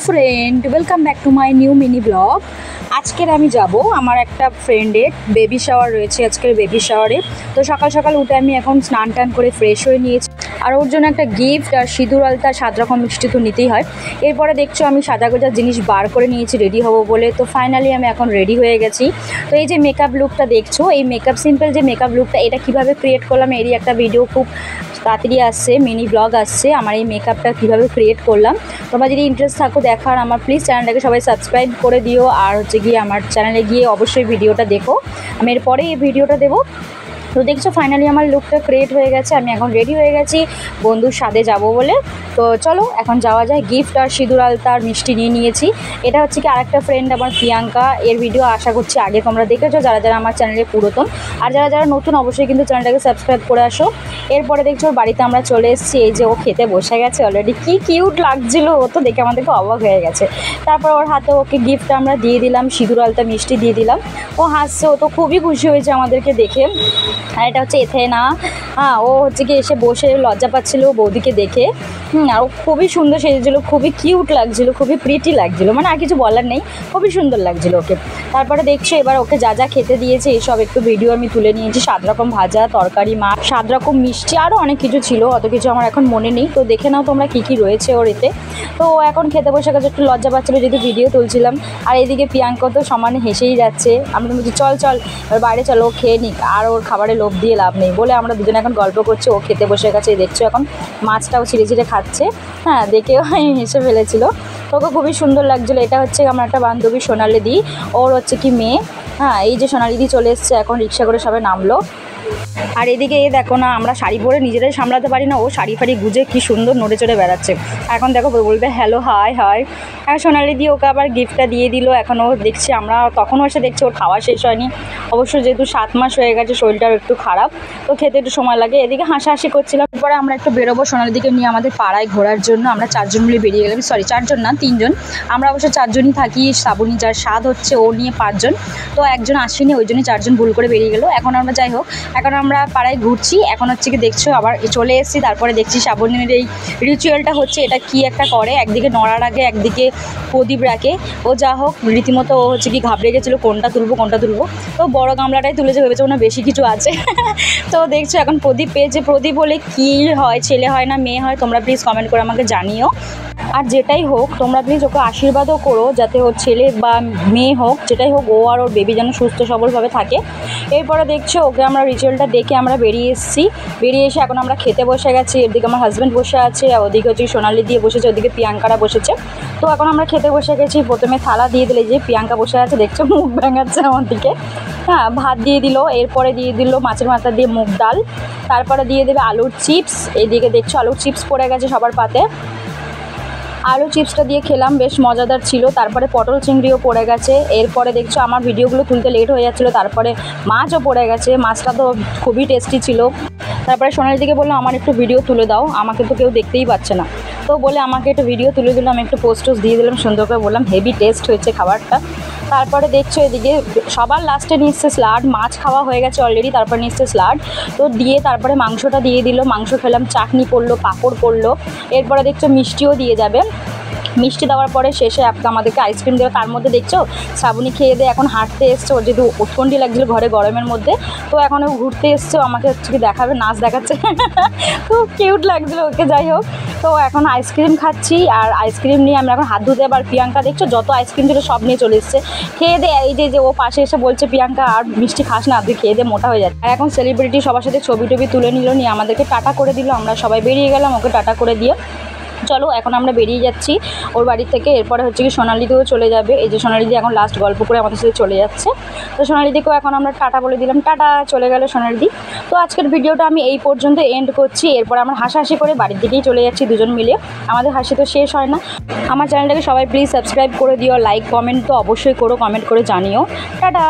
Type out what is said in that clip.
Friend, welcome back to my new mini blog. আজকের আমি যাব আমার একটা ফ্রেন্ডের বেবি শাওয়ার রয়েছে, আজকের বেবি শাওয়ারে। তো সকাল সকাল উঠে আমি এখন স্নান টান করে ফ্রেশ হয়ে নিয়েছি, আর ওর জন্য একটা গিফট আর সিঁদুর আলতা 7 রকম মিষ্টি তো নিতেই হয়। এরপরে দেখছো আমি সাজা গোজার জিনিস বার করে নিয়েছি রেডি হব বলে। তো ফাইনালি আমি এখন রেডি হয়ে গেছি। তো এই যে মেকআপ লুকটা দেখছো, এই মেকআপ সিম্পল যে মেকআপ লুকটা, এটা কিভাবে ক্রিয়েট করলাম এরই একটা ভিডিও খুব তাড়াতাড়ি আসছে, মিনি ব্লগ আসছে আমার এই মেকআপটা কীভাবে ক্রিয়েট করলাম। তোমরা যদি ইন্টারেস্ট থাকো দেখার, আমার প্লিজ চ্যানেলটাকে সবাই সাবস্ক্রাইব করে দিও, আর হচ্ছে গিয়ে আমার চ্যানেলে গিয়ে অবশ্যই ভিডিওটা দেখো, আমি এরপরে এই ভিডিওটা দেবো। তো দেখছো ফাইনালি আমার লুকটা ক্রিয়েট হয়ে গেছে, আমি এখন রেডি হয়ে গেছি বন্ধুর সাথে যাব বলে। তো চলো এখন যাওয়া যায়। গিফট আর সিঁদুর আলতা আর মিষ্টি নিয়ে নিয়েছি। এটা হচ্ছে কি আরেকটা ফ্রেন্ড আমার প্রিয়াঙ্কা, এর ভিডিও আশা করছি আগে তোমরা দেখেছো যারা যারা আমার চ্যানেলে পুরাতন, আর যারা যারা নতুন অবশ্যই কিন্তু চ্যানেলটাকে সাবস্ক্রাইব করে আসো। এরপরে দেখছো ওর বাড়িতে আমরা চলে এসেছি, এই যে ও খেতে বসে গেছে অলরেডি। কি কিউট লাগছিলো, ও তো দেখে আমাদেরকে অবাক হয়ে গেছে। তারপর ওর হাতে ওকে গিফট আমরা দিয়ে দিলাম, সিঁদুর আলতা মিষ্টি দিয়ে দিলাম। ও হাসছে, ও তো খুবই খুশি হয়েছে আমাদেরকে দেখে। আর এটা হচ্ছে এথেনা, ও হচ্ছে কি এসে বসে লজ্জা পাচ্ছিল বৌদিকে দেখে। আর ও খুবই সুন্দর সেজেছিলো, খুবই কিউট লাগছিলো, খুবই প্রিটি লাগছিলো, মানে আর কিছু বলার নেই, খুবই সুন্দর লাগছিলো ওকে। তারপরে দেখছো এবার ওকে যা যা খেতে দিয়েছে এইসব একটু ভিডিও আমি তুলে নিয়েছি। 7 রকম ভাজা, তরকারি, মাছ, 7 রকম মিষ্টি, আরও অনেক কিছু ছিল, অত কিছু আমার এখন মনে নেই। তো দেখে নাও তোমরা কী কী রয়েছে ওর এতে। তো ও এখন খেতে বসে গেছে, একটু লজ্জা পাচ্ছিলো যেহেতু ভিডিও তুলছিলাম। আর এদিকে প্রিয়াঙ্কা তো সমানে হেসেই যাচ্ছে। আমরা বলছি চল চল এবার বাইরে চলো, ও খেয়ে নিক, আর ওর খাবারে লোভ দিয়ে লাভ নেই বলে আমরা দুজনে এখন গল্প করছি। ও খেতে বসে গেছে, দেখছো এখন মাছটাও ছিঁড়ে ছিঁড়ে খাচ্ছে। দেখেও হেসে ফেলেছিল, তোকে খুবই সুন্দর লাগছিলো। এটা হচ্ছে আমার একটা বান্ধবী সোনালি দি, ওর হচ্ছে কি মেয়ে। এই যে সোনালি দি চলে এসছে, এখন রিক্সা করে সবাই নামলো। আর এদিকে এ দেখো না, আমরা শাড়ি পরে নিজেরাই সামলাতে পারি না, ও শাড়ি ফাড়ি গুজে কি সুন্দর নড়ে চড়ে বেড়াচ্ছে। এখন দেখো বলবে হ্যালো হাই হাই। সোনালি দিয়ে ওকে আবার গিফটটা দিয়ে দিল। এখন ও দেখছি, আমরা তখনও এসে দেখছি ওর খাওয়া শেষ হয়নি। অবশ্য যেহেতু 7 মাস হয়ে গেছে শরীরটাও একটু খারাপ, তো খেতে একটু সময় লাগে। এদিকে হাসাহাসি করছিলাম। এরপরে আমরা একটু বেরোবো সোনালি দিকে নিয়ে আমাদের পাড়ায় ঘোরার জন্য। আমরা 4 জন মিলে বেরিয়ে গেলাম, সরি 4 জন না 3 জন। আমরা অবশ্য 4 জনই থাকি, শ্রাবণী যার স্বাদ হচ্ছে ও নিয়ে 5 জন, তো একজন আসেনি, ওই জন্যই 4 জন ভুল করে বেরিয়ে গেলো। এখন আমরা যাই হোক, এখন আমরা পাড়ায় ঘুরছি। এখন হচ্ছে কি দেখছো আবার চলে এসেছি। তারপরে দেখছি শ্রাবণীর এই রিচুয়ালটা হচ্ছে, এটা কি একটা করে, একদিকে নড়ার আগে একদিকে প্রদীপ রাখে। ও যা হোক রীতিমতো ও হচ্ছে কি ঘাবড়ে গেছিলো কোনটা তুলবো। তো বড় গামলাটাই তুলেছে, ভেবেছে ওনা বেশি কিছু আছে। তো দেখছো এখন প্রদীপ পেয়েছে। প্রদীপ বলে কী হয়, ছেলে হয় না মেয়ে হয়, তোমরা প্লিজ কমেন্ট করে আমাকে জানিও। আর যেটাই হোক তোমরা প্লিজ ওকে আশীর্বাদও করো, যাতে ওর ছেলে বা মেয়ে হোক, যেটাই হোক ও আর ওর বেবি যেন সুস্থ সবলভাবে থাকে। এরপরে দেখছো ওকে আমরা রিচুয়ালটা দেখে আমরা বেরিয়ে এসেছি। বেরিয়ে এসে এখন আমরা খেতে বসে গেছি। এদিকে আমার হাজব্যান্ড বসে আছে, ওদিকে হচ্ছে সোনালি দিয়ে বসেছে, ওদিকে প্রিয়াঙ্কারা বসেছে। তো এখন আমরা খেতে বসে গেছি। প্রথমে থালা দিয়ে দিলে, যে প্রিয়াঙ্কা বসে আছে দেখছো মুখ ভেঙাচ্ছে আমার দিকে। ভাত দিয়ে দিল, এরপরে দিয়ে দিল মাছের মাথা দিয়ে মুগ ডাল, তারপরে দিয়ে দেবে আলুর চিপস। এইদিকে দেখছো আলুর চিপস পড়ে গেছে সবার পাতে। আলু চিপসটা দিয়ে খেলাম, বেশ মজাদার ছিল। তারপরে পটল চিংড়িও পড়ে গেছে। এরপরে দেখছো আমার ভিডিওগুলো তুলতে লেট হয়ে যাচ্ছিলো, তারপরে মাছও পড়ে গেছে। মাছটা তো খুবই টেস্টি ছিল। তারপরে সোনালি দিকে বললো আমার একটু ভিডিও তুলে দাও, আমাকে তো কেউ দেখতেই পাচ্ছে না। তো বলে আমাকে একটু ভিডিও তুলে দিল, আমি একটু পোস্ট দিয়ে দিলাম সুন্দর করে, বললাম হেভি টেস্ট হয়েছে খাবারটা। তারপরে দেখছো এদিকে সবার লাস্টে নিয়ে এসছে স্লাড, মাছ খাওয়া হয়ে গেছে অলরেডি, তারপর নিয়ে এসছে স্লাড। তো দিয়ে তারপরে মাংসটা দিয়ে দিল, মাংস খেলাম, চাটনি পড়লো, পাঁপড় পড়লো। এরপরে দেখছো মিষ্টিও দিয়ে যাবে। মিষ্টি দেওয়ার পরে শেষে আমাদেরকে আইসক্রিম দেওয়া। তার মধ্যে দেখছো শ্রাবণী খেয়ে দিয়ে এখন হাঁটতে এসছে, ওর যেহেতু উৎকণ্ঠি লাগছিলো ঘরে গরমের মধ্যে, তো এখন ও ঘুরতে এসছে, আমাকে হচ্ছে কি দেখাবে, নাচ দেখাচ্ছে। খুব কিউট লাগছিলো ওকে। যাই হোক, তো এখন আইসক্রিম খাচ্ছি, আর আইসক্রিম নিয়ে আমরা এখন হাত ধুতে। আবার প্রিয়াঙ্কা দেখছো যত আইসক্রিম ছিল সব নিয়ে চলে এসছে খেয়ে দে। এই যে ও পাশে এসে বলছে প্রিয়াঙ্কা আর মিষ্টি খাস না, তুই খেয়ে দে মোটা হয়ে যাচ্ছে। আর এখন সেলিব্রিটি সবার সাথে ছবি টবি তুলে নিল, নিয়ে আমাদেরকে টাটা করে দিল। আমরা সবাই বেরিয়ে গেলাম ওকে টাটা করে দিয়ে। চলো এখন আমরা বেরিয়ে যাচ্ছি ওর বাড়ি থেকে। এরপরে হচ্ছে কি সোনালিদিও চলে যাবে। এই যে সোনালিদি এখন লাস্ট গল্প করে আমাদের সাথে চলে যাচ্ছে। তো সোনালিদিকেও এখন আমরা টাটা বলে দিলাম, টাটা, চলে গেল সোনালিদি। তো আজকের ভিডিওটা আমি এই পর্যন্ত এন্ড করছি। এরপর আমরা হাসাহাসি করে বাড়ির দিকেই চলে যাচ্ছি দুজন মিলে, আমাদের হাসি তো শেষ হয় না। আমার চ্যানেলটাকে সবাই প্লিজ সাবস্ক্রাইব করে দিও, লাইক কমেন্ট তো অবশ্যই করো, কমেন্ট করে জানিও। টাটা।